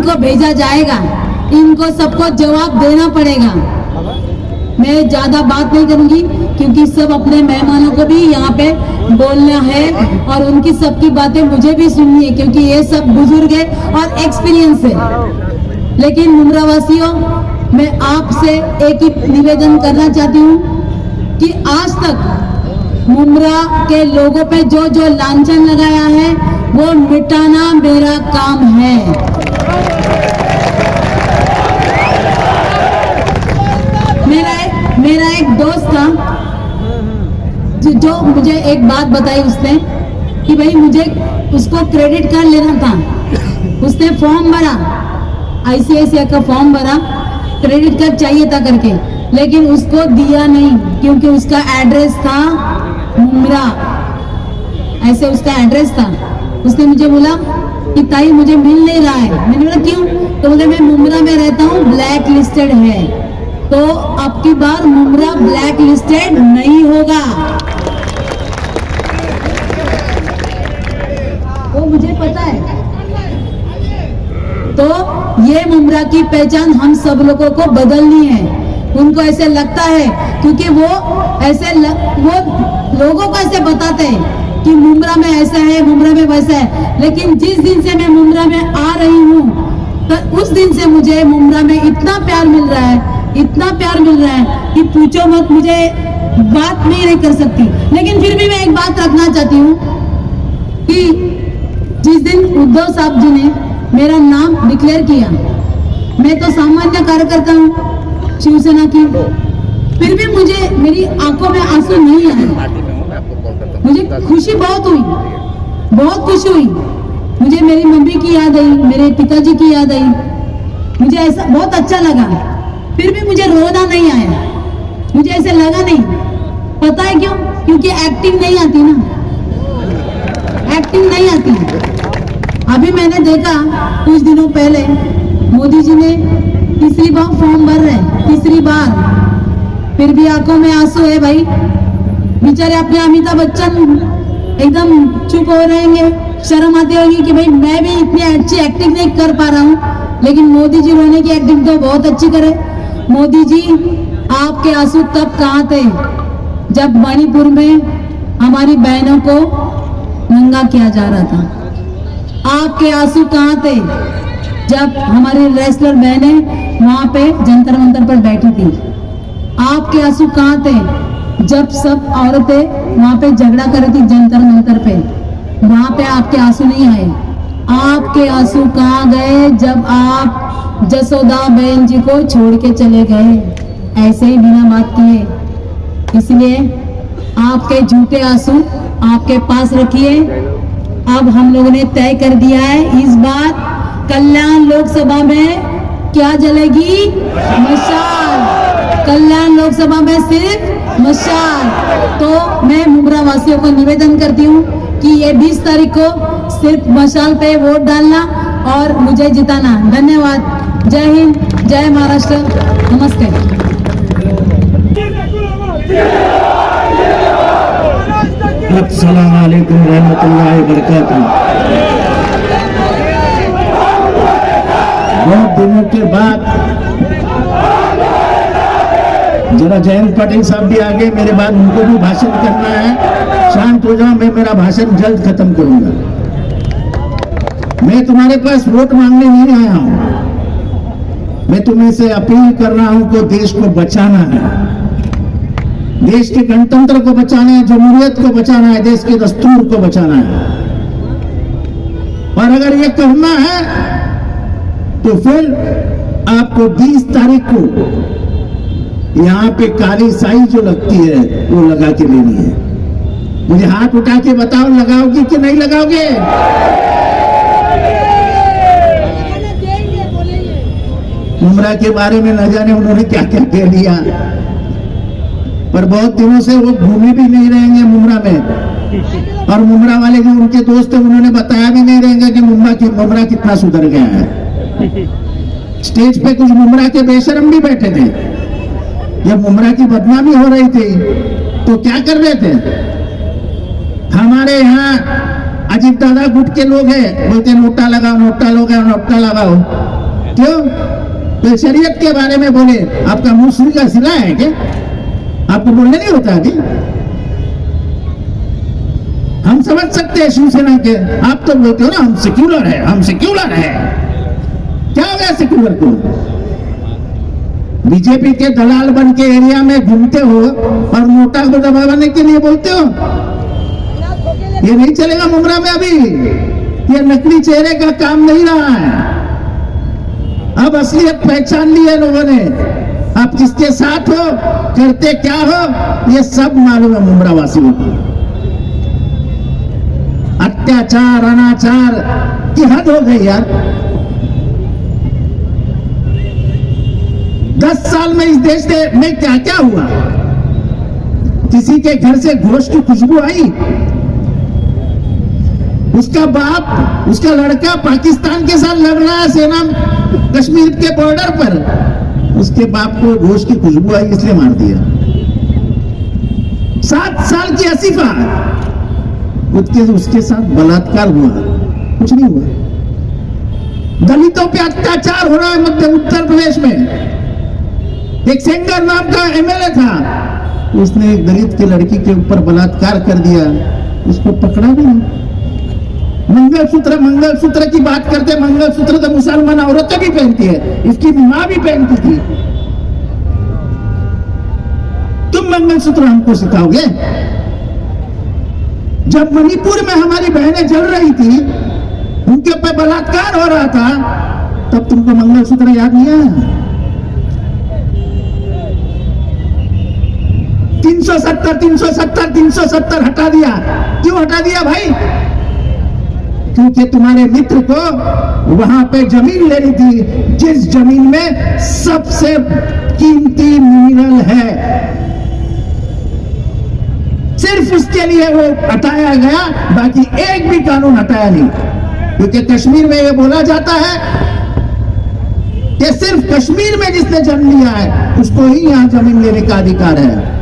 इनको भेजा जाएगा, इनको सबको जवाब देना पड़ेगा। मैं ज्यादा बात नहीं करूंगी क्योंकि सब अपने मेहमानों को भी यहाँ पे बोलना है और उनकी सबकी बातें मुझे भी सुननी है क्योंकि ये सब बुजुर्ग है और एक्सपीरियंस है। लेकिन मुमरा वासियों, मैं आपसे एक ही निवेदन करना चाहती हूँ कि आज तक मुमरा के लोगों पे जो जो लांछन लगाया है वो मिटाना मेरा काम है। मेरा एक दोस्त था जो मुझे एक बात बताई उसने कि भाई मुझे उसको क्रेडिट कार्ड लेना था। उसने फॉर्म भरा, आईसीआईसीआई का फॉर्म भरा, क्रेडिट कार्ड चाहिए था करके, लेकिन उसको दिया नहीं क्योंकि उसका एड्रेस था मुमरा, ऐसे उसका एड्रेस था। उसने मुझे बोला कि ताई मुझे मिल नहीं रहा है। मैंने बोला क्यों? तो बोले मैं मुमरा में रहता हूँ, ब्लैक लिस्टेड है। तो अब की बार मुमरा ब्लैक लिस्टेड नहीं होगा, वो मुझे पता है। तो ये मुमरा की पहचान हम सब लोगों को बदलनी है। उनको ऐसे लगता है क्योंकि वो वो लोगों को ऐसे बताते हैं कि मुमरा में ऐसा है, मुमरा में वैसा है, लेकिन जिस दिन से मैं मुमरा में आ रही हूँ तो उस दिन से मुझे मुमरा में इतना प्यार मिल रहा है, इतना प्यार मिल रहा है कि पूछो मत, मुझे बात नहीं कर सकती। लेकिन फिर भी मैं एक बात रखना चाहती हूँ कि जिस दिन उद्धव साहब जी ने मेरा नाम डिक्लेयर किया, मैं तो सामान्य कार्यकर्ता हूँ शिवसेना की, फिर भी मुझे मेरी आंखों में आंसू नहीं आए। मुझे खुशी बहुत हुई, बहुत खुशी हुई। मुझे मेरी मम्मी की याद आई, मेरे पिताजी की याद आई, मुझे ऐसा बहुत अच्छा लगा। फिर भी मुझे रोना नहीं आया, मुझे ऐसे लगा नहीं। पता है क्यों? क्योंकि एक्टिंग नहीं आती ना, एक्टिंग नहीं आती। अभी मैंने देखा कुछ दिनों पहले मोदी जी ने तीसरी बार फॉर्म भर रहे, तीसरी बार, फिर भी आंखों में आंसू है भाई। बेचारे अपने अमिताभ बच्चन एकदम चुप हो रहेंगे, शर्म आती होगी कि भाई मैं भी इतनी अच्छी एक्टिंग नहीं कर पा रहा हूँ, लेकिन मोदी जी रोने की एक्टिंग तो बहुत अच्छी करे। मोदी जी, आपके आंसू तब कहाँ थे जब मणिपुर में हमारी बहनों को नंगा किया जा रहा था? आपके आंसू कहाँ थे जब हमारी रेसलर बहनें वहां पे जंतर मंतर पर बैठी थी? आपके आंसू कहाँ थे जब सब औरतें वहां पे झगड़ा कर रही थी जंतर मंतर पे? वहां पे आपके आंसू नहीं आए। आपके आंसू कहाँ गए जब आप जसोदा बहन जी को छोड़ के चले गए ऐसे ही बिना बात किए? इसलिए आपके झूठे आंसू आपके पास रखिए। अब हम लोगों ने तय कर दिया है, इस बार कल्याण लोकसभा में क्या जलेगी? मशाल। कल्याण लोकसभा में सिर्फ मशाल। तो मैं मुमरा वासियों को निवेदन करती हूँ कि ये 20 तारीख को सिर्फ मशाल पे वोट डालना और मुझे जिताना। धन्यवाद। जय हिंद, जय महाराष्ट्र, नमस्ते। अस्सलाम वालेकुम रहमतुल्लाहि व बरकातहू। बहुत दिनों के बाद जरा जयंत पाटिल साहब भी आगे, मेरे बाद उनको भी भाषण करना है। शांत हो जाओ, मैं मेरा भाषण जल्द खत्म करूंगा। मैं तुम्हारे पास वोट मांगने नहीं आया हूं, मैं तुम्हें से अपील कर रहा हूं कि देश को बचाना है, देश के गणतंत्र को बचाना है, जमहूरियत को बचाना है, देश के दस्तूर को बचाना है। और अगर ये करना है तो फिर आपको 20 तारीख को यहाँ पे काली साई जो लगती है वो लगा के लेनी है। मुझे हाथ उठा के बताओ, लगाओगे कि नहीं लगाओगे? मुमरा के बारे में न जाने उन्होंने क्या क्या कह दिया, पर बहुत दिनों से वो घूमे भी नहीं रहेंगे मुमरा में। और मुमरा वाले जो उनके दोस्त हैं उन्होंने बताया भी नहीं रहेंगे कि मुमरा कितना सुधर गया है। स्टेज पे कुछ मुमरा के बेशरम भी बैठे थे, जब मुमरा की बदनामी हो रही थी तो क्या कर रहे थे? हमारे यहाँ अजीब दादा गुट के लोग हैं, बोलते नोटा लगाओ, नोटा लगाओ, नोटा लगाओ। क्यों? तो शरीयत के बारे में बोले, आपका मुंह सुई का सिला है क्या? आपको बोलने नहीं होता कि हम समझ सकते हैं शिवसेना के, आप तो बोलते हो ना हम सेक्युलर है, हम सेक्युलर है। क्या हो गया सेक्युलर को? बीजेपी के दलाल बन के एरिया में घूमते हो और नोटा को दबाने के लिए बोलते हो। ये नहीं चलेगा मुमरा में अभी। ये नकली चेहरे का काम नहीं रहा है, अब असलियत पहचान ली है लोगों ने। आप किसके साथ हो, करते क्या हो, ये सब मालूम है मुमरा वासियों को। अत्याचार अनाचार की हद हो गई यार। 10 साल में इस देश में क्या क्या हुआ? किसी के घर से गोश्त की खुशबू आई? उसका बाप, उसका लड़का पाकिस्तान के साथ लड़ रहा है सेना कश्मीर के बॉर्डर पर, उसके बाप को गोश्त की खुशबू आई इसलिए मार दिया। 7 साल की आसिफा, उसके साथ बलात्कार हुआ, कुछ नहीं हुआ। दलितों पे अत्याचार हो रहा है मध्य उत्तर प्रदेश में। एक सेंगर नाम का एमएलए था, उसने एक दलित की लड़की के ऊपर बलात्कार कर दिया, उसको पकड़ा नहीं। मंगलसूत्र की बात करते, मंगलसूत्र तो मुसलमान औरतें भी पहनती है, इसकी मां भी पहनती थी। तुम मंगलसूत्र हमको सिखाओगे? जब मणिपुर में हमारी बहनें जल रही थी, उनके ऊपर बलात्कार हो रहा था, तब तुमको मंगलसूत्र याद नहीं आया? 370 हटा दिया। क्यों हटा दिया भाई? क्योंकि तुम्हारे मित्र को वहां पे जमीन लेनी थी, जिस जमीन में सबसे कीमती मिनरल है, सिर्फ उसके लिए वो हटाया गया, बाकी एक भी कानून हटाया नहीं। क्योंकि कश्मीर में ये बोला जाता है कि सिर्फ कश्मीर में जिसने जन्म लिया है उसको ही यहां जमीन लेने का अधिकार है।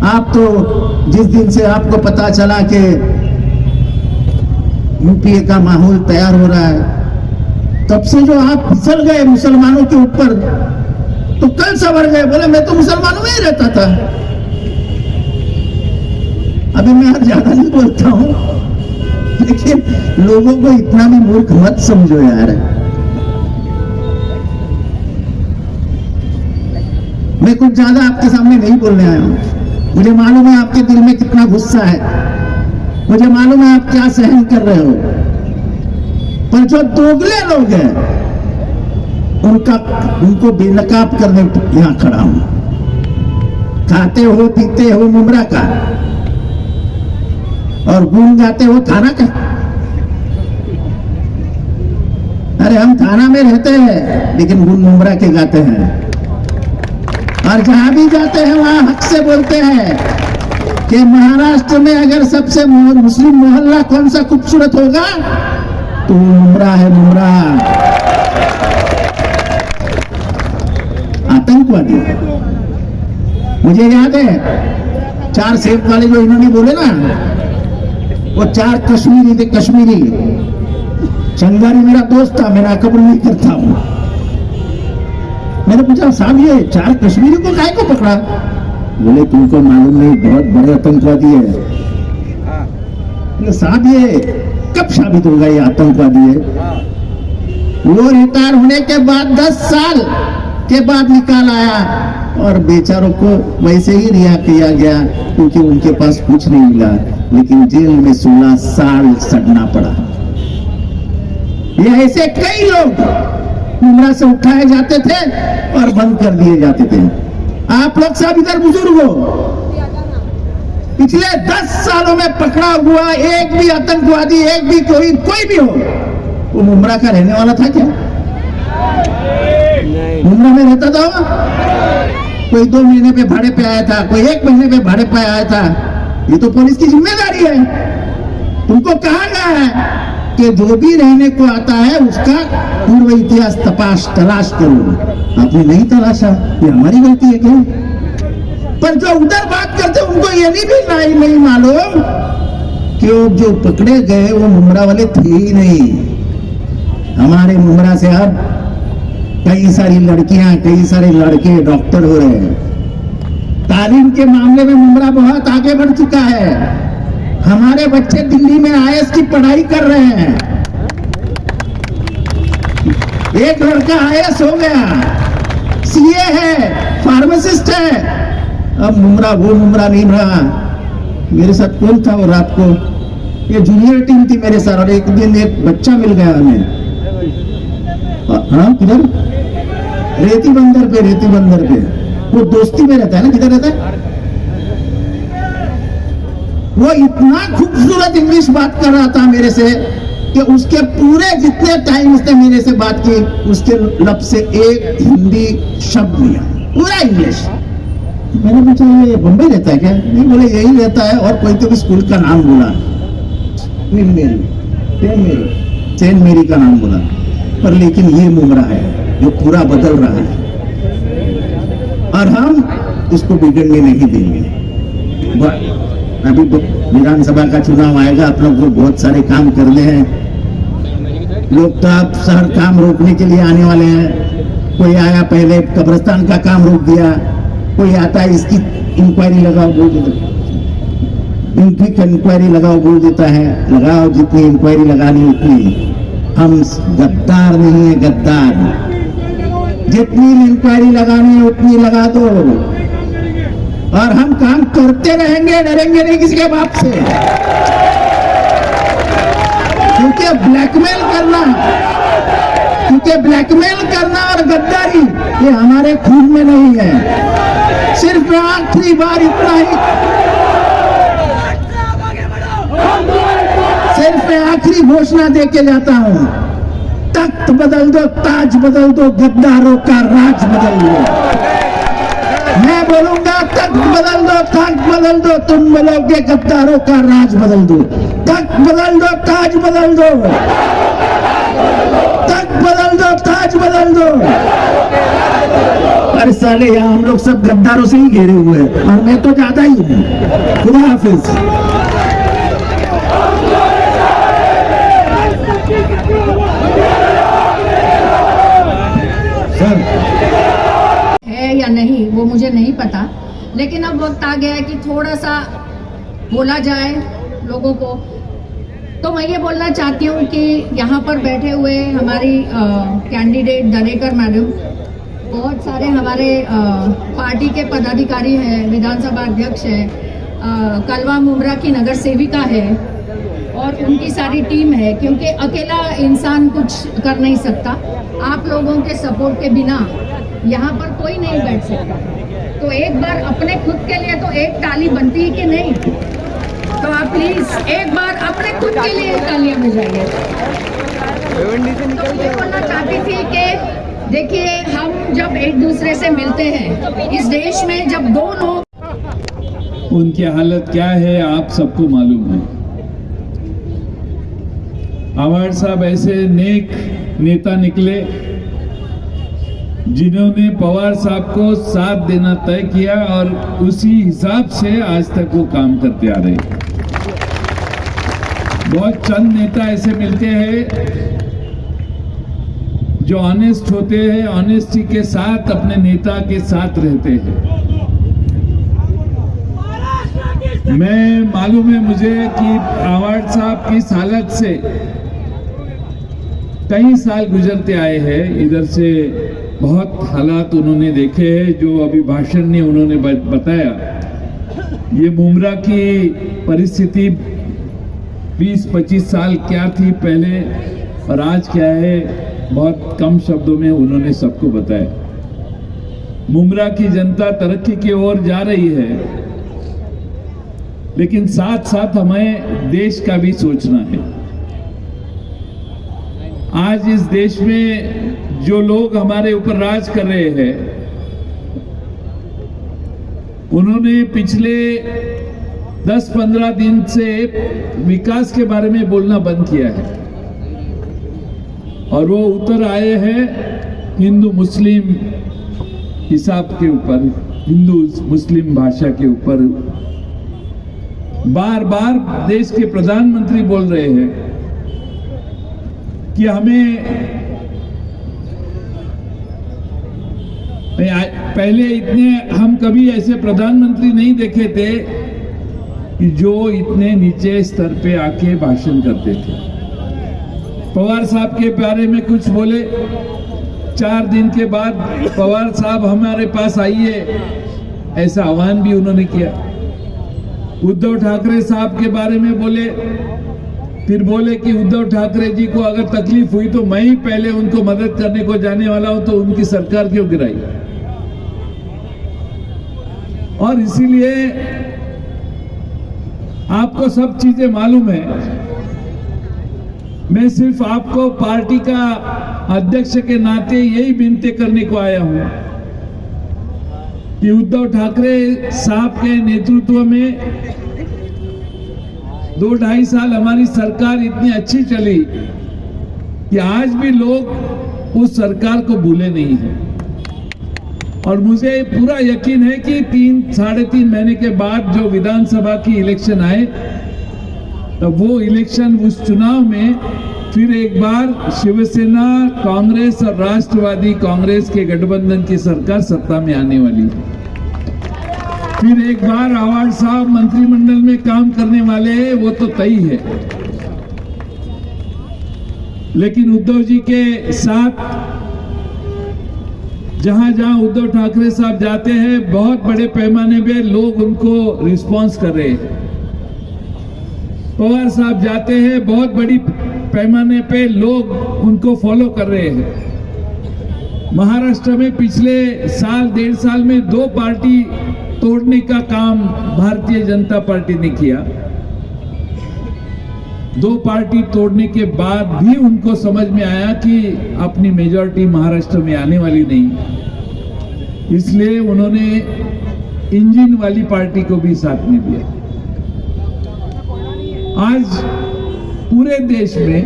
आप तो जिस दिन से आपको पता चला कि यूपीए का माहौल तैयार हो रहा है, तब से जो आप फिसल गए मुसलमानों के ऊपर, तो कल सवर गए, बोले मैं तो मुसलमानों में ही रहता था। अभी मैं ज्यादा नहीं बोलता हूं, लेकिन लोगों को इतना भी मूर्ख मत समझो यार। मैं कुछ ज्यादा आपके सामने नहीं बोलने आया हूं। मुझे मालूम है आपके दिल में कितना गुस्सा है, मुझे मालूम है आप क्या सहन कर रहे हो, पर जो दोगले लोग हैं उनको बेनकाब करने यहां खड़ा हूं। खाते हो पीते हो मुमरा का और गुन गाते हो थाना का। अरे हम थाना में रहते हैं लेकिन गुन मुमरा के गाते हैं, और जहां भी जाते हैं वहां हक से बोलते हैं कि महाराष्ट्र में अगर सबसे मुस्लिम मोहल्ला कौन सा खूबसूरत होगा तो मुमरा है, मुमरा। आतंकवादी, मुझे याद है 4 सेब वाले जो इन्होंने बोले ना, वो 4 कश्मीरी थे, कश्मीरी। चंगारी मेरा दोस्त था, मैं कबूल नहीं करता हूं। मैंने पूछा साहब ये 4 कश्मीरी को काहे को पकड़ा? बोले तुमको मालूम नहीं, बहुत बड़े आतंकवादी है। साहब ये कब साबित होगा ये आतंकवादी है? वो रिटायर होने के बाद 10 साल के बाद निकाल आया और बेचारों को वैसे ही रिहा किया गया, क्योंकि उनके पास कुछ नहीं मिला, लेकिन जेल में 16 साल सड़ना पड़ा। ये ऐसे कई लोग मुमरा से उठाए जाते थे और बंद कर दिए जाते थे। आप लोग सब इधर बुजुर्ग हो, पिछले 10 सालों में पकड़ा हुआ एक भी आतंकवादी, एक भी कोई भी हो, वो मुमरा का रहने वाला था क्या? मुमरा में रहता था वो? कोई 2 महीने पे भाड़े पे आया था, कोई 1 महीने पे भाड़े पे आया था। ये तो पुलिस की जिम्मेदारी है। तुमको कहा गया है कि जो भी रहने को आता है उसका पूर्व इतिहास तलाश करो। आपने नहीं तलाशा, ये हमारी गलती है क्या? पर जो उधर बात करते उनको ये नहीं मालूम कि वो जो पकड़े गए वो मुमरा वाले थे ही नहीं। हमारे मुमरा से अब कई सारी लड़कियां, कई सारे लड़के डॉक्टर हो रहे हैं। तालीम के मामले में मुमरा बहुत आगे बढ़ चुका है। हमारे बच्चे दिल्ली में आईएएस की पढ़ाई कर रहे हैं। एक लड़का आईएएस हो गया, सीए है, फार्मासिस्ट है। अब मुमरा वो मुमरा नहीं रहा। मेरे साथ कौन था वो रात को? ये जूनियर टीम थी मेरे साथ, और एक दिन एक बच्चा मिल गया हमें। हाँ, किधर? रेती बंदर पे, रेती बंदर पे। वो दोस्ती में रहता है ना, किधर रहता है? वो इतना खूबसूरत इंग्लिश बात कर रहा था मेरे से कि उसके पूरे जितने टाइम उसने मेरे से बात की, उसके लब से एक हिंदी शब्द नहीं आया, पूरा इंग्लिश। मैंने पूछा ये बम्बई रहता है क्या? नहीं, बोले यही रहता है, और कोई तो भी स्कूल का नाम बोला, सेंट मेरी का नाम बोला। पर लेकिन ये मुमरा है जो पूरा बदल रहा है, और हम इसको बिगड़ने नहीं देंगे। अभी विधानसभा का चुनाव आएगा, आप लोग को बहुत सारे काम करने हैं। लोग तो आप हर काम रोकने के लिए आने वाले हैं। कोई आया पहले कब्रिस्तान का काम रोक दिया, कोई आता है इसकी इंक्वायरी लगाओ बोल देता, इनकी इंक्वायरी लगाओ बोल देता है। लगाओ, जितनी इंक्वायरी लगानी उतनी। हम गद्दार नहीं है, गद्दार। जितनी इंक्वायरी लगानी है उतनी लगा दो, और हम काम करते रहेंगे, डरेंगे नहीं किसी के बाप से। क्योंकि ब्लैकमेल करना और गद्दारी ये हमारे खून में नहीं है। सिर्फ आखिरी बार इतना ही, सिर्फ मैं आखिरी घोषणा दे के जाता हूं, तख्त बदल दो, ताज बदल दो, गद्दारों का राज बदल दो। मैं बोलूंगा तख्त बदल दो, ताज बदल दो, तुम बोलोगे गद्दारों का राज बदल दो। तख्त बदल दो, ताज बदल दो, तख्त बदल दो, ताज बदल दो। अरे साले, यहाँ हम लोग सब गद्दारों से ही घेरे हुए हैं, और मैं तो ज्यादा ही हूँ। खुदा हाफिज। है या नहीं वो मुझे नहीं पता, लेकिन अब वक्त आ गया है कि थोड़ा सा बोला जाए लोगों को। तो मैं ये बोलना चाहती हूँ कि यहाँ पर बैठे हुए हमारी कैंडिडेट दरेकर मैडम, बहुत सारे हमारे पार्टी के पदाधिकारी हैं, विधानसभा अध्यक्ष है, कलवा मुमरा की नगर सेविका है, और उनकी सारी टीम है। क्योंकि अकेला इंसान कुछ कर नहीं सकता, आप लोगों के सपोर्ट के बिना यहाँ पर कोई नहीं बैठ सकता। तो एक बार अपने खुद के लिए तो एक ताली बनती है कि नहीं? तो आप प्लीज एक बार अपने खुद के लिए तालियां बजाइए। तो ये बोलना चाहती थी कि देखिए, हम जब एक दूसरे से मिलते हैं इस देश में, जब दो लोग, उनकी हालत क्या है आप सबको मालूम है। आवाड़ साहब ऐसे नेक नेता निकले जिन्होंने पवार साहब को साथ देना तय किया, और उसी हिसाब से आज तक वो काम करते आ रहे हैं। बहुत चंद नेता ऐसे मिलते हैं जो ऑनेस्ट होते हैं, ऑनेस्टी के साथ अपने नेता के साथ रहते हैं। मैं मालूम है मुझे कि आवाड़ साहब की हालत से कई साल गुजरते आए हैं। इधर से बहुत हालात उन्होंने देखे हैं, जो अभी भाषण में उन्होंने बताया। ये मुमरा की परिस्थिति 20-25 साल क्या थी पहले और आज क्या है, बहुत कम शब्दों में उन्होंने सबको बताया। मुमरा की जनता तरक्की की ओर जा रही है, लेकिन साथ साथ हमें देश का भी सोचना है। आज इस देश में जो लोग हमारे ऊपर राज कर रहे हैं, उन्होंने पिछले 10-15 दिन से विकास के बारे में बोलना बंद किया है, और वो उतर आए हैं हिंदू मुस्लिम हिसाब के ऊपर, हिंदू मुस्लिम भाषा के ऊपर बार बार देश के प्रधानमंत्री बोल रहे हैं कि हमें पहले इतने हम कभी ऐसे प्रधानमंत्री नहीं देखे थे कि जो इतने नीचे स्तर पे आके भाषण करते थे। पवार साहब के बारे में कुछ बोले, 4 दिन के बाद पवार साहब हमारे पास आइए ऐसा आह्वान भी उन्होंने किया। उद्धव ठाकरे साहब के बारे में बोले, फिर बोले कि उद्धव ठाकरे जी को अगर तकलीफ हुई तो मैं ही पहले उनको मदद करने को जाने वाला हूं, तो उनकी सरकार क्यों गिराई। और इसीलिए आपको सब चीजें मालूम है। मैं सिर्फ आपको पार्टी का अध्यक्ष के नाते यही विनती करने को आया हूं कि उद्धव ठाकरे साहब के नेतृत्व में 2-2.5 साल हमारी सरकार इतनी अच्छी चली कि आज भी लोग उस सरकार को भूले नहीं है। और मुझे पूरा यकीन है कि 3-3.5 महीने के बाद जो विधानसभा की इलेक्शन आए, तो वो इलेक्शन, उस चुनाव में फिर एक बार शिवसेना, कांग्रेस और राष्ट्रवादी कांग्रेस के गठबंधन की सरकार सत्ता में आने वाली है। फिर एक बार आवाड़ साहब मंत्रिमंडल में काम करने वाले हैं, वो तो तय है। लेकिन उद्धव जी के साथ जहां जहां उद्धव ठाकरे साहब जाते हैं, बहुत बड़े पैमाने पे लोग उनको रिस्पांस कर रहे हैं। पवार साहब जाते हैं, बहुत बड़ी पैमाने पे लोग उनको फॉलो कर रहे हैं। महाराष्ट्र में पिछले 1.5 साल में 2 पार्टी तोड़ने का काम भारतीय जनता पार्टी ने किया। 2 पार्टी तोड़ने के बाद भी उनको समझ में आया कि अपनी मेजॉरिटी महाराष्ट्र में आने वाली नहीं, इसलिए उन्होंने इंजन वाली पार्टी को भी साथ में दिया। आज पूरे देश में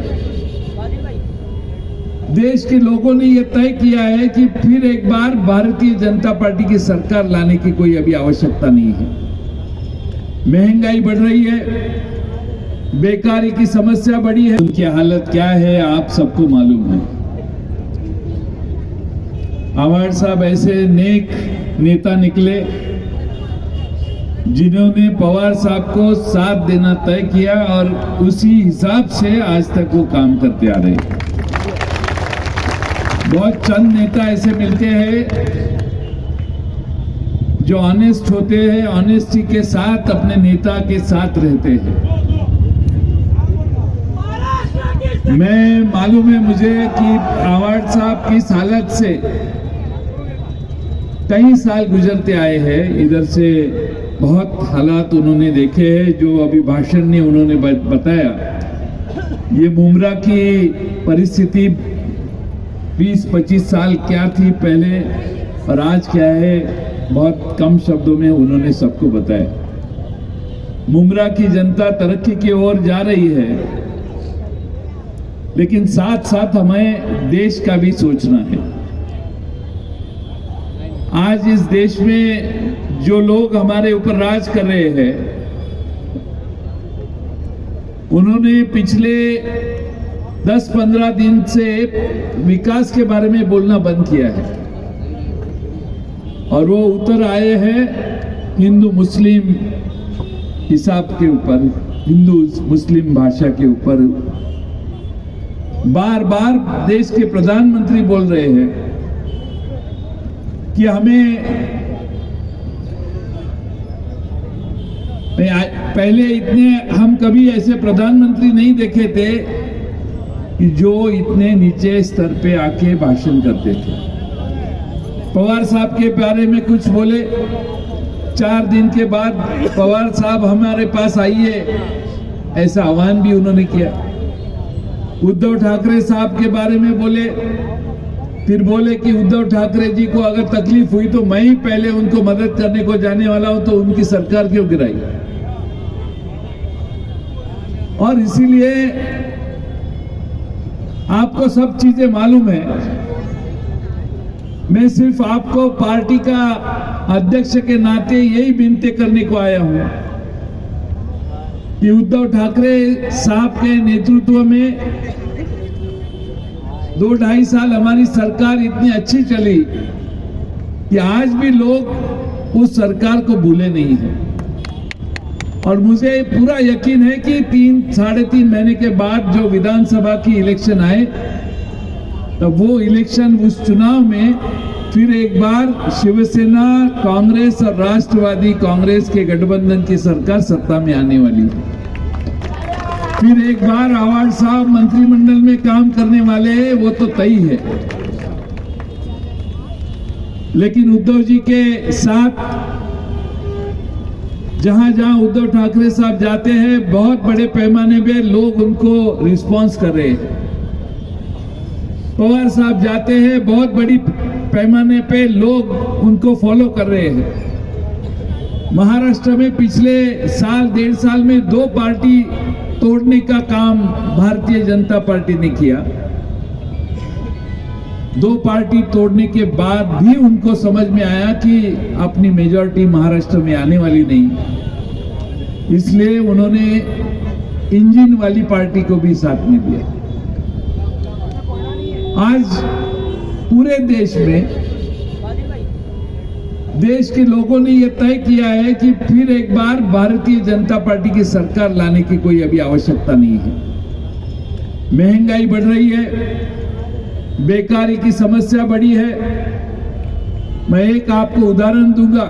देश के लोगों ने यह तय किया है कि फिर एक बार भारतीय जनता पार्टी की सरकार लाने की कोई अभी आवश्यकता नहीं है। महंगाई बढ़ रही है, बेकारी की समस्या बढ़ी है, उनकी हालत क्या है आप सबको मालूम है। आवाड़ साहब ऐसे नेक नेता निकले जिन्होंने पवार साहब को साथ देना तय किया, और उसी हिसाब से आज तक वो काम करते आ रहे हैं। बहुत चंद नेता ऐसे मिलते हैं जो ऑनेस्ट होते हैं, ऑनेस्टी के साथ अपने नेता के साथ रहते हैं। मैं मालूम है मुझे कि आवाड़ साहब की इस हालत से कई साल गुजरते आए हैं। इधर से बहुत हालात उन्होंने देखे हैं, जो अभी भाषण में उन्होंने बताया। ये मुमरा की परिस्थिति 20-25 साल क्या थी पहले और आज क्या है, बहुत कम शब्दों में उन्होंने सबको बताया। मुमरा की जनता तरक्की की ओर जा रही है, लेकिन साथ साथ हमें देश का भी सोचना है। आज इस देश में जो लोग हमारे ऊपर राज कर रहे हैं, उन्होंने पिछले 10-15 दिन से विकास के बारे में बोलना बंद किया है, और वो उतर आए हैं हिंदू मुस्लिम हिसाब के ऊपर, हिंदू मुस्लिम भाषा के ऊपर। बार बार देश के प्रधानमंत्री बोल रहे हैं कि हमें पहले इतने हम कभी ऐसे प्रधानमंत्री नहीं देखे थे कि जो इतने नीचे स्तर पे आके भाषण करते थे। पवार साहब के बारे में कुछ बोले, 4 दिन के बाद पवार साहब हमारे पास आइए ऐसा आह्वान भी उन्होंने किया। उद्धव ठाकरे साहब के बारे में बोले, फिर बोले कि उद्धव ठाकरे जी को अगर तकलीफ हुई तो मैं ही पहले उनको मदद करने को जाने वाला हूं, तो उनकी सरकार क्यों गिराई। और इसीलिए आपको सब चीजें मालूम है। मैं सिर्फ आपको पार्टी का अध्यक्ष के नाते यही विनती करने को आया हूं कि उद्धव ठाकरे साहब के नेतृत्व में 2-2.5 साल हमारी सरकार इतनी अच्छी चली कि आज भी लोग उस सरकार को भूले नहीं हैं। और मुझे पूरा यकीन है कि 3-3.5 महीने के बाद जो विधानसभा की इलेक्शन आए, तब वो इलेक्शन, उस चुनाव में फिर एक बार शिवसेना, कांग्रेस और राष्ट्रवादी कांग्रेस के गठबंधन की सरकार सत्ता में आने वाली है। फिर एक बार आवाज साहब मंत्रिमंडल में काम करने वाले हैं, वो तो तय है। लेकिन उद्धव जी के साथ जहां जहां उद्धव ठाकरे साहब जाते हैं, बहुत बड़े पैमाने पे लोग उनको रिस्पांस कर रहे हैं। पवार साहब जाते हैं, बहुत बड़ी पैमाने पे लोग उनको फॉलो कर रहे हैं। महाराष्ट्र में पिछले 1.5 साल में 2 पार्टी तोड़ने का काम भारतीय जनता पार्टी ने किया। 2 पार्टी तोड़ने के बाद भी उनको समझ में आया कि अपनी मेजॉरिटी महाराष्ट्र में आने वाली नहीं, इसलिए उन्होंने इंजन वाली पार्टी को भी साथ में दिया। आज पूरे देश में देश के लोगों ने यह तय किया है कि फिर एक बार भारतीय जनता पार्टी की सरकार लाने की कोई अभी आवश्यकता नहीं है। महंगाई बढ़ रही है, बेकारी की समस्या बढ़ी है। मैं एक आपको उदाहरण दूंगा।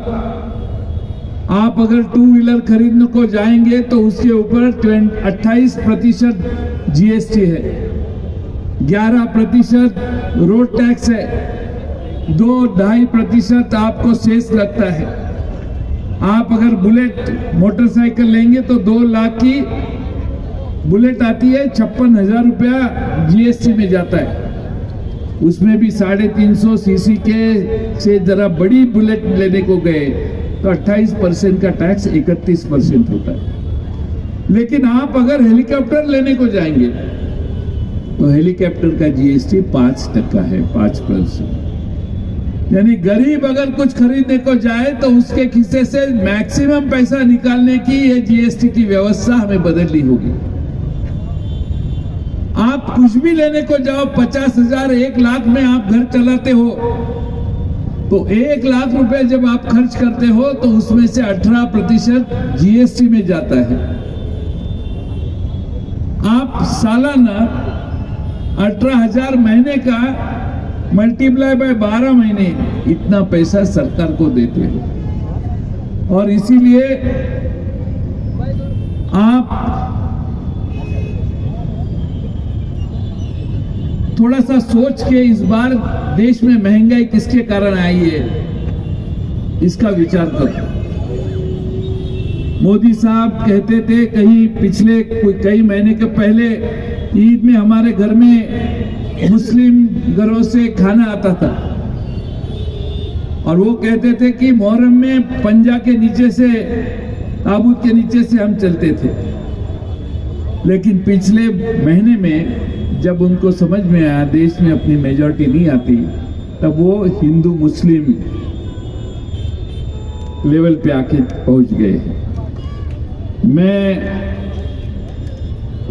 आप अगर 2 व्हीलर खरीदने को जाएंगे तो उसके ऊपर 28% जीएसटी है, 11% रोड टैक्स है, 2-2.5% आपको सेस लगता है। आप अगर बुलेट मोटरसाइकिल लेंगे तो 2 लाख की बुलेट आती है, 56,000 रुपया जीएसटी में जाता है। उसमें भी 350 सीसी के से जरा बड़ी बुलेट लेने को गए तो 28% का टैक्स 31% होता है। लेकिन आप अगर हेलीकॉप्टर लेने को जाएंगे तो हेलीकॉप्टर का जीएसटी 5% है, 5%। यानी गरीब अगर कुछ खरीदने को जाए तो उसके खिस्से से मैक्सिमम पैसा निकालने की ये जीएसटी की व्यवस्था हमें बदलनी होगी। आप कुछ भी लेने को जाओ, 50,000, 1 लाख में आप घर चलाते हो, तो 1 लाख रुपए जब आप खर्च करते हो तो उसमें से 18% जीएसटी में जाता है। आप सालाना 18,000 महीने का मल्टीप्लाई बाय 12 महीने इतना पैसा सरकार को देते हो। और इसीलिए आप थोड़ा सा सोच के इस बार देश में महंगाई किसके कारण आई है इसका विचार करो। मोदी साहब कहते थे कहीं पिछले कई महीने के पहले ईद में हमारे घर में मुस्लिम घरों से खाना आता था और वो कहते थे कि मुहर्रम में पंजा के नीचे से, ताबूत के नीचे से हम चलते थे। लेकिन पिछले महीने में जब उनको समझ में आया देश में अपनी मेजॉरिटी नहीं आती, तब वो हिंदू मुस्लिम लेवल पे आके पहुंच गए।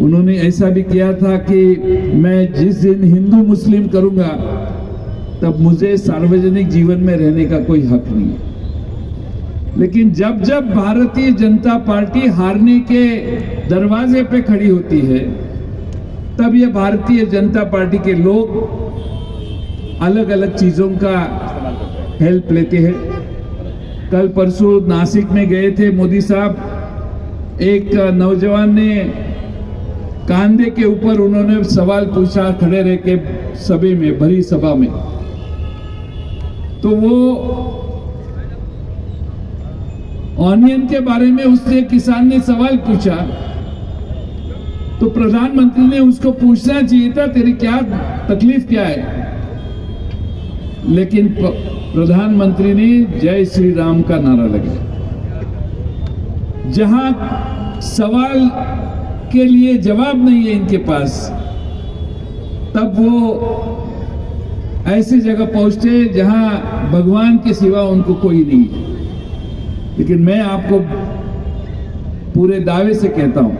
उन्होंने ऐसा भी किया था कि मैं जिस दिन हिंदू मुस्लिम करूंगा तब मुझे सार्वजनिक जीवन में रहने का कोई हक नहीं है। लेकिन जब जब भारतीय जनता पार्टी हारने के दरवाजे पे खड़ी होती है, तब ये भारतीय जनता पार्टी के लोग अलग अलग चीजों का हेल्प लेते हैं। कल परसों नासिक में गए थे मोदी साहब, एक नौजवान ने कांधे के ऊपर उन्होंने सवाल पूछा खड़े रह के सभा में, भरी सभा में। तो वो ऑनियन के बारे में उसने किसान ने सवाल पूछा तो प्रधानमंत्री ने उसको पूछना चाहिए था तेरी क्या तकलीफ क्या है, लेकिन प्रधानमंत्री ने जय श्री राम का नारा लगाया। जहां सवाल के लिए जवाब नहीं है इनके पास, तब वो ऐसी जगह पहुंचते जहां भगवान के सिवा उनको कोई नहीं है। लेकिन मैं आपको पूरे दावे से कहता हूं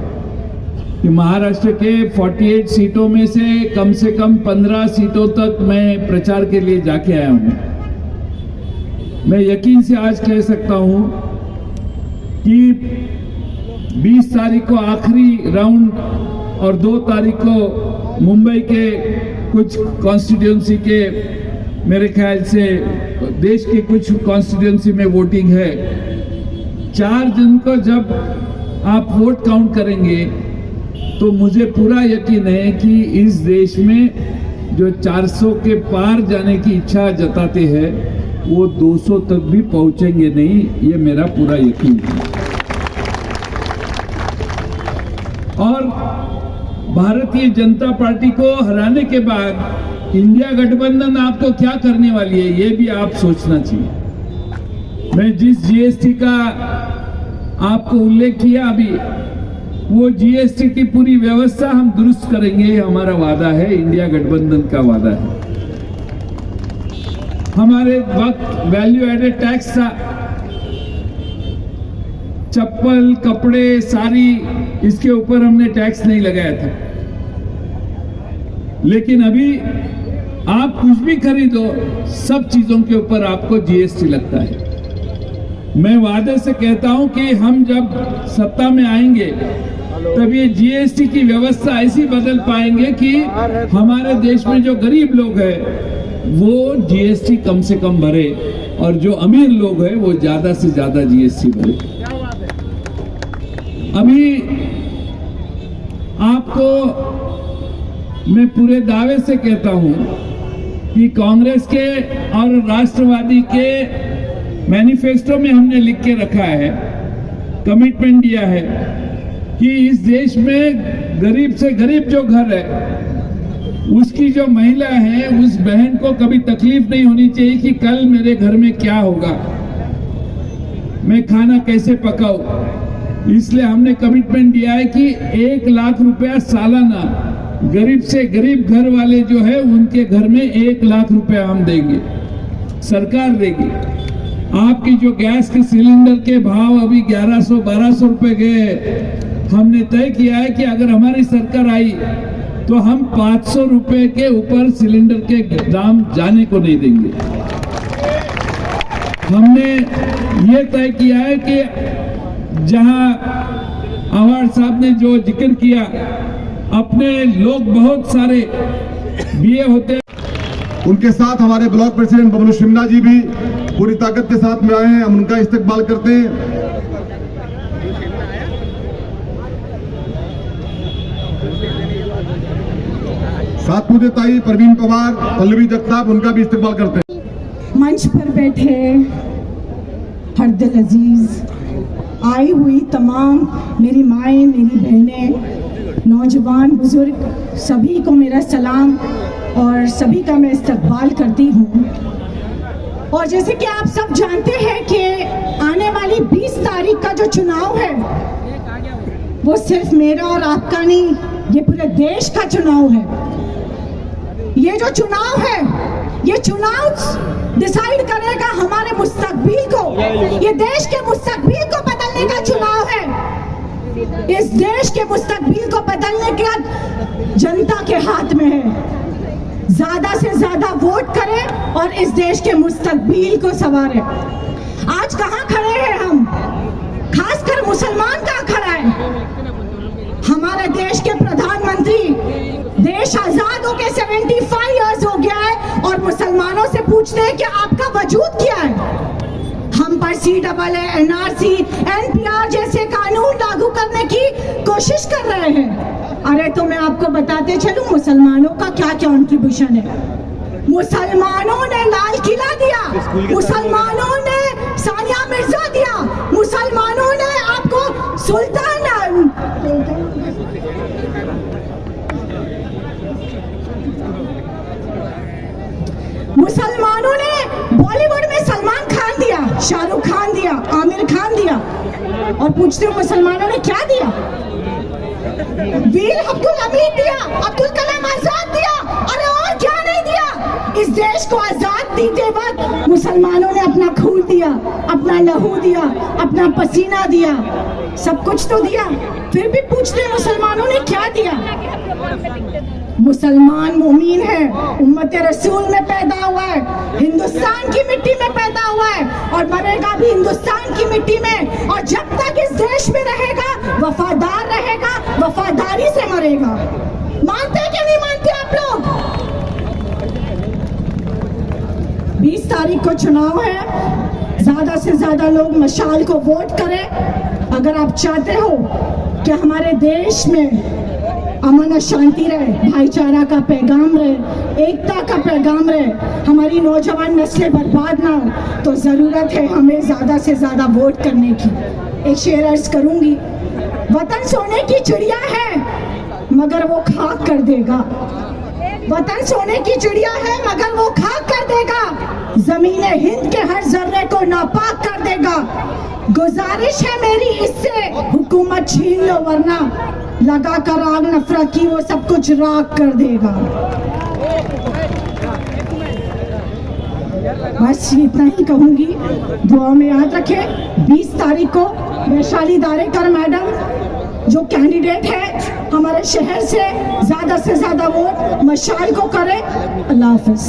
कि महाराष्ट्र के 48 सीटों में से कम 15 सीटों तक मैं प्रचार के लिए जाके आया हूं। मैं यकीन से आज कह सकता हूं कि 20 तारीख को आखिरी राउंड और 2 तारीख को मुंबई के कुछ कॉन्स्टिट्यूंसी के, मेरे ख्याल से देश के कुछ कॉन्स्टिट्यूंसी में वोटिंग है। 4 जून को जब आप वोट काउंट करेंगे तो मुझे पूरा यकीन है कि इस देश में जो 400 के पार जाने की इच्छा जताते हैं वो 200 तक भी पहुंचेंगे नहीं, ये मेरा पूरा यकीन है। और भारतीय जनता पार्टी को हराने के बाद इंडिया गठबंधन आपको क्या करने वाली है, ये भी आप सोचना चाहिए। मैं जिस जीएसटी का आपको उल्लेख किया अभी, वो जीएसटी की पूरी व्यवस्था हम दुरुस्त करेंगे, ये हमारा वादा है, इंडिया गठबंधन का वादा है। हमारे वक्त वैल्यू एडेड टैक्स था, चप्पल, कपड़े, साड़ी, इसके ऊपर हमने टैक्स नहीं लगाया था। लेकिन अभी आप कुछ भी खरीदो, सब चीजों के ऊपर आपको जीएसटी लगता है। मैं वादे से कहता हूं कि हम जब सत्ता में आएंगे तब ये जीएसटी की व्यवस्था ऐसी बदल पाएंगे कि हमारे देश में जो गरीब लोग हैं वो जीएसटी कम से कम भरे और जो अमीर लोग हैं वो ज्यादा से ज्यादा जीएसटी भरे। अभी आपको मैं पूरे दावे से कहता हूं कि कांग्रेस के और राष्ट्रवादी के मैनिफेस्टो में हमने लिख के रखा है, कमिटमेंट दिया है कि इस देश में गरीब से गरीब जो घर है उसकी जो महिला है उस बहन को कभी तकलीफ नहीं होनी चाहिए कि कल मेरे घर में क्या होगा, मैं खाना कैसे पकाऊं। इसलिए हमने कमिटमेंट दिया है कि 1 लाख रुपया सालाना गरीब से गरीब घर वाले जो है उनके घर में 1 लाख रुपया हम देंगे, सरकार देगी। आपकी जो गैस के सिलेंडर के भाव अभी 1100-1200 रुपए गए, हमने तय किया है कि अगर हमारी सरकार आई तो हम 500 रुपए के ऊपर सिलेंडर के दाम जाने को नहीं देंगे। हमने ये तय किया है कि जहां आवाड़ साहब ने जो जिक्र किया, अपने लोग बहुत सारे बीए होते हैं, उनके साथ हमारे ब्लॉक प्रेसिडेंट बबलू शिमला जी भी पूरी ताकत के साथ में आए हैं, हम उनका इस्तकबाल करते हैं। साथ मुझे ताई परवीन पवार, पल्लवी जगताप, उनका भी इस्तकबाल करते हैं। मंच पर बैठे हरदिल अजीज, आई हुई तमाम मेरी माएँ, मेरी बहनें, नौजवान, बुजुर्ग, सभी को मेरा सलाम और सभी का मैं इस्तकबाल करती हूँ। और जैसे कि आप सब जानते हैं कि आने वाली 20 तारीख का जो चुनाव है वो सिर्फ मेरा और आपका नहीं, ये पूरे देश का चुनाव है। ये जो चुनाव है, ये चुनाव डिसाइड करेगा हमारे मुस्तकबिल को, ये देश के मुस्तकबिल को बदलने का चुनाव है। इस देश के मुस्तकबिल को बदलने का जनता के हाथ में है। ज्यादा से ज्यादा वोट करें और इस देश के मुस्तकबिल को संवारें। आज कहाँ खड़े हैं हम? खासकर मुसलमान कहाँ खड़ा है? हमारे देश के प्रधानमंत्री, देश आजाद होके 75 इयर्स हो गया है और मुसलमानों से पूछते हैं कि आपका वजूद क्या है। हम पर CAA, NRC, NPR जैसे कानून लागू करने की कोशिश कर रहे हैं। अरे तो मैं आपको बताते चलूं मुसलमानों का क्या कंट्रीब्यूशन है। मुसलमानों ने लाल किला दिया, मुसलमानों ने सानिया मिर्जा दिया, मुसलमानों ने आपको सुल्तान, मुसलमानों ने बॉलीवुड में सलमान खान दिया, शाहरुख खान दिया, आमिर खान दिया। और पूछते हो मुसलमानों ने क्या दिया? वीर अब्दुल हमीद दिया, अब्दुल कलाम आजाद दिया, अरे और क्या नहीं दिया? इस देश को आजाद देते वक्त मुसलमानों ने अपना खून दिया, अपना लहू दिया, अपना पसीना दिया। सब कुछ तो दिया, फिर भी पूछते हैं मुसलमानों ने क्या दिया। मुसलमान मोमीन है, उम्मत रसूल में पैदा हुआ है, हिंदुस्तान की मिट्टी में पैदा हुआ है और मरेगा भी हिंदुस्तान की मिट्टी में। और जब तक इस देश में रहेगा वफादार रहेगा, वफादारी से मरेगा। मानते कि नहीं मानते आप लोग? 20 तारीख को चुनाव है, ज्यादा से ज्यादा लोग मशाल को वोट करें। अगर आप चाहते हो कि हमारे देश में अमन और शांति रहे, भाईचारा का पैगाम रहे, एकता का पैगाम रहे, हमारी नौजवान नस्लें बर्बाद ना हो, तो ज़रूरत है हमें ज़्यादा से ज़्यादा वोट करने की। एक शेर अर्ज करूँगी, वतन सोने की चिड़िया है मगर वो खाक कर देगा। वतन सोने की चिड़िया है मगर वो खाक कर देगा, ज़मीन हिंद के हर जर्रे को नापाक कर देगा। गुजारिश है मेरी इससे हुकूमत छीन लो, वरना लगा कर आग नफरत की वो सब कुछ राख कर देगा। बस इतना ही कहूंगी, दुआ में याद रखें 20 तारीख को वैशाली दारेकर मैडम जो कैंडिडेट है हमारे शहर से ज्यादा वोट मशाल को करें। अल्लाह हाफिज।